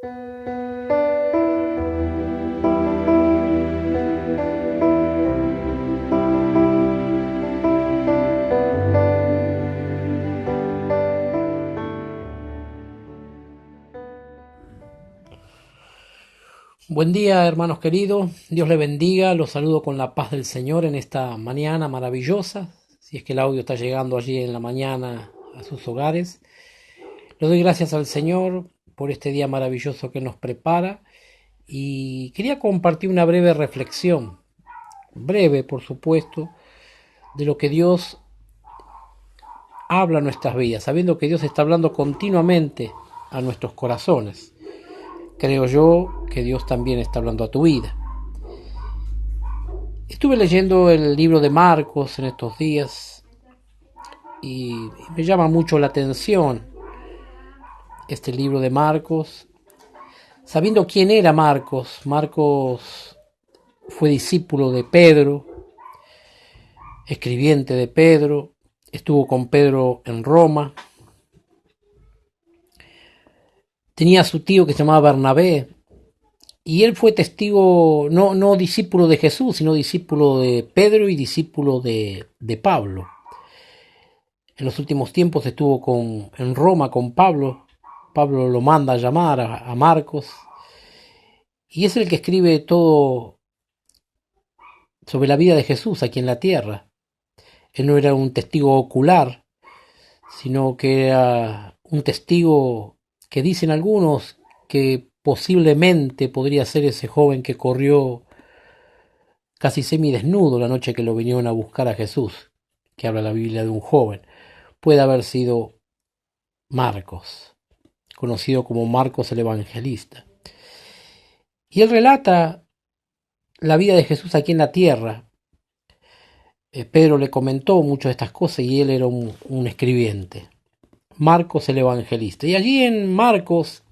Buen día, hermanos queridos. Dios les bendiga. Los saludo con la paz del Señor en esta mañana maravillosa. Si es que el audio está llegando allí en la mañana a sus hogares. Le doy gracias al Señor por este día maravilloso que nos prepara. Y quería compartir una breve reflexión, breve por supuesto, de lo que Dios habla a nuestras vidas, sabiendo que Dios está hablando continuamente a nuestros corazones. Creo yo que Dios también está hablando a tu vida. Estuve leyendo el libro de Marcos en estos días y me llama mucho la atención este libro de Marcos, sabiendo quién era Marcos. Marcos fue discípulo de Pedro, escribiente de Pedro, estuvo con Pedro en Roma, tenía a su tío que se llamaba Bernabé, y él fue testigo, no discípulo de Jesús, sino discípulo de Pedro y discípulo de Pablo. En los últimos tiempos estuvo en Roma con Pablo. Pablo lo manda a llamar a Marcos, y es el que escribe todo sobre la vida de Jesús aquí en la tierra. Él no era un testigo ocular, sino que era un testigo que dicen algunos que posiblemente podría ser ese joven que corrió casi semidesnudo la noche que lo vinieron a buscar a Jesús, que habla la Biblia de un joven. Puede haber sido Marcos, conocido como Marcos el Evangelista. Y él relata la vida de Jesús aquí en la tierra. Pedro le comentó muchas de estas cosas y él era un escribiente. Marcos el Evangelista. Y allí en Marcos,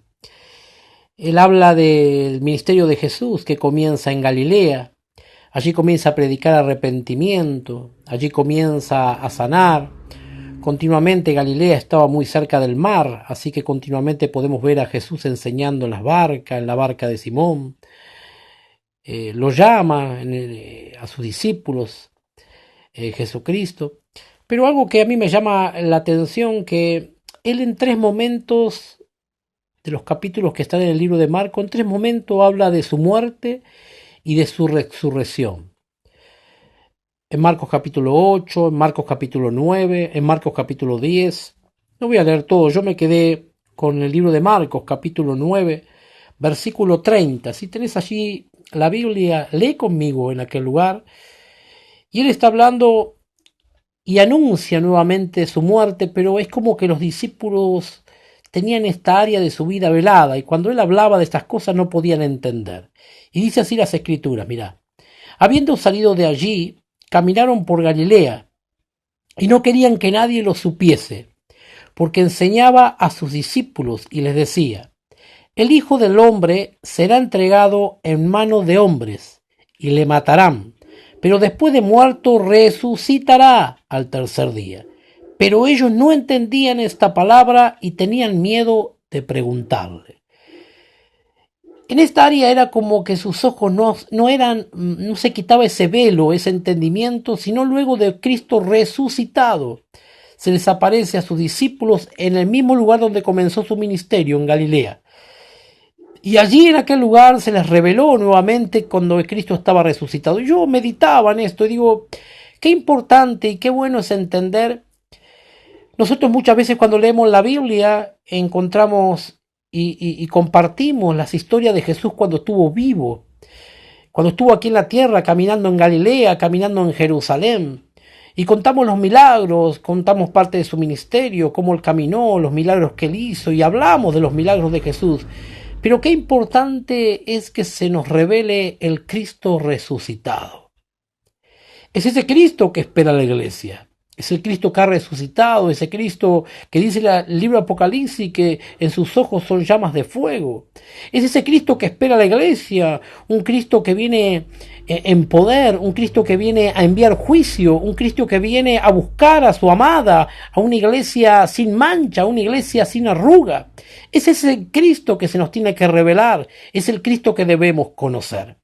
él habla del ministerio de Jesús que comienza en Galilea. Allí comienza a predicar arrepentimiento, allí comienza a sanar. Continuamente Galilea estaba muy cerca del mar, así que continuamente podemos ver a Jesús enseñando en las barcas, en la barca de Simón. Lo llama a sus discípulos, Jesucristo. Pero algo que a mí me llama la atención, que él en 3 momentos de los capítulos que están en el libro de Marcos, en 3 momentos habla de su muerte y de su resurrección. En Marcos capítulo 8, en Marcos capítulo 9, en Marcos capítulo 10. No voy a leer todo, yo me quedé con el libro de Marcos capítulo 9, versículo 30. Si tenés allí la Biblia, lee conmigo en aquel lugar. Y él está hablando y anuncia nuevamente su muerte, pero es como que los discípulos tenían esta área de su vida velada, y cuando él hablaba de estas cosas no podían entender. Y dice así las Escrituras, mirá: habiendo salido de allí, caminaron por Galilea, y no querían que nadie lo supiese, porque enseñaba a sus discípulos y les decía: el Hijo del Hombre será entregado en manos de hombres, y le matarán, pero después de muerto resucitará al tercer día. Pero ellos no entendían esta palabra y tenían miedo de preguntarle. En esta área era como que sus ojos no se quitaba ese velo, ese entendimiento, sino luego de Cristo resucitado. Se les aparece a sus discípulos en el mismo lugar donde comenzó su ministerio, en Galilea. Y allí en aquel lugar se les reveló nuevamente cuando Cristo estaba resucitado. Yo meditaba en esto y digo, qué importante y qué bueno es entender. Nosotros muchas veces cuando leemos la Biblia encontramos y compartimos las historias de Jesús cuando estuvo vivo, cuando estuvo aquí en la tierra, caminando en Galilea, caminando en Jerusalén. Y contamos los milagros, contamos parte de su ministerio, cómo él caminó, los milagros que él hizo, y hablamos de los milagros de Jesús. Pero qué importante es que se nos revele el Cristo resucitado. Es ese Cristo que espera la iglesia. Es el Cristo que ha resucitado, ese Cristo que dice el libro de Apocalipsis que en sus ojos son llamas de fuego. Es ese Cristo que espera a la iglesia, un Cristo que viene en poder, un Cristo que viene a enviar juicio, un Cristo que viene a buscar a su amada, a una iglesia sin mancha, a una iglesia sin arruga. Es ese Cristo que se nos tiene que revelar, es el Cristo que debemos conocer.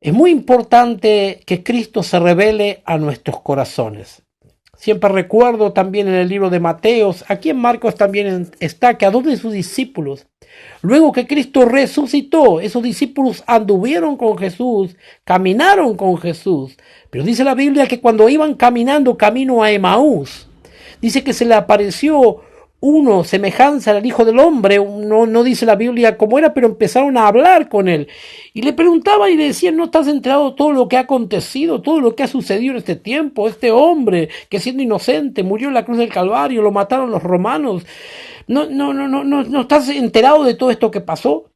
Es muy importante que Cristo se revele a nuestros corazones. Siempre recuerdo también en el libro de Mateos, aquí en Marcos también está, que a 2 de sus discípulos, luego que Cristo resucitó, esos discípulos anduvieron con Jesús, caminaron con Jesús. Pero dice la Biblia que cuando iban caminando camino a Emaús, dice que se le apareció uno semejanza al Hijo del Hombre, no dice la Biblia cómo era, pero empezaron a hablar con él. Y le preguntaban y le decían, ¿no estás enterado de todo lo que ha acontecido, todo lo que ha sucedido en este tiempo? Este hombre que siendo inocente murió en la cruz del Calvario, lo mataron los romanos. ¿No estás enterado de todo esto que pasó?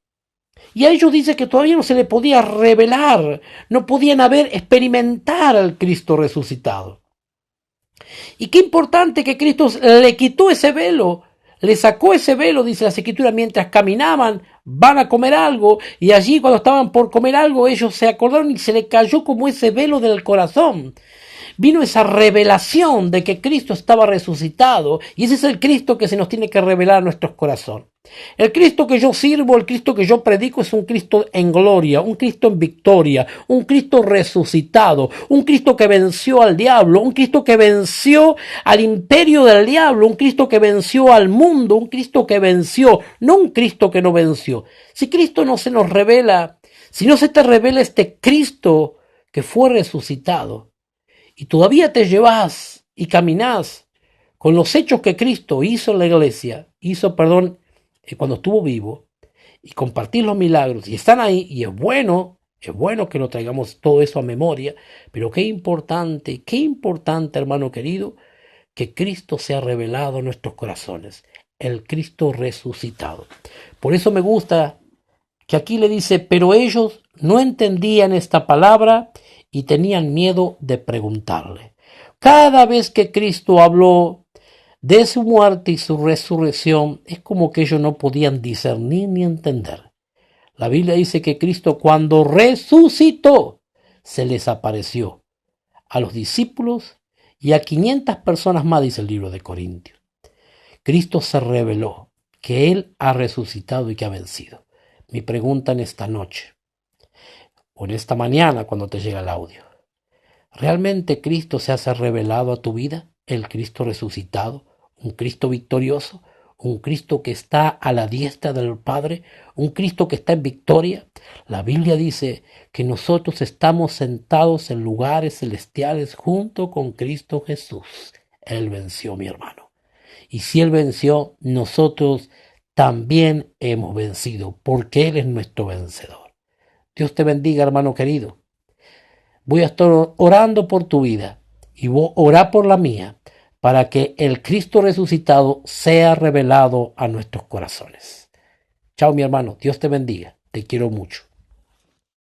Y a ellos dice que todavía no se le podía revelar, no podían experimentar al Cristo resucitado. Y qué importante que Cristo le quitó ese velo, le sacó ese velo, dice la Escritura, mientras caminaban, van a comer algo, y allí cuando estaban por comer algo, ellos se acordaron y se le cayó como ese velo del corazón. Vino esa revelación de que Cristo estaba resucitado, y ese es el Cristo que se nos tiene que revelar a nuestros corazones. El Cristo que yo sirvo, el Cristo que yo predico es un Cristo en gloria, un Cristo en victoria, un Cristo resucitado, un Cristo que venció al diablo, un Cristo que venció al imperio del diablo, un Cristo que venció al mundo, un Cristo que venció, no un Cristo que no venció. Si Cristo no se nos revela, si no se te revela este Cristo que fue resucitado, y todavía te llevas y caminás con los hechos que Cristo hizo en la iglesia, cuando estuvo vivo, y compartir los milagros, y están ahí, y es bueno que lo traigamos todo eso a memoria, pero qué importante, hermano querido, que Cristo sea revelado en nuestros corazones, el Cristo resucitado. Por eso me gusta que aquí le dice, pero ellos no entendían esta palabra y tenían miedo de preguntarle. Cada vez que Cristo habló de su muerte y su resurrección, es como que ellos no podían discernir ni entender. La Biblia dice que Cristo cuando resucitó, se les apareció a los discípulos y a 500 personas más, dice el libro de Corintios. Cristo se reveló que Él ha resucitado y que ha vencido. Mi pregunta en esta noche, o en esta mañana cuando te llega el audio, ¿realmente Cristo se hace revelado a tu vida? ¿El Cristo resucitado? ¿Un Cristo victorioso? ¿Un Cristo que está a la diestra del Padre? ¿Un Cristo que está en victoria? La Biblia dice que nosotros estamos sentados en lugares celestiales junto con Cristo Jesús. Él venció, mi hermano. Y si Él venció, nosotros también hemos vencido, porque Él es nuestro vencedor. Dios te bendiga, hermano querido. Voy a estar orando por tu vida y voy a orar por la mía para que el Cristo resucitado sea revelado a nuestros corazones. Chao, mi hermano. Dios te bendiga. Te quiero mucho.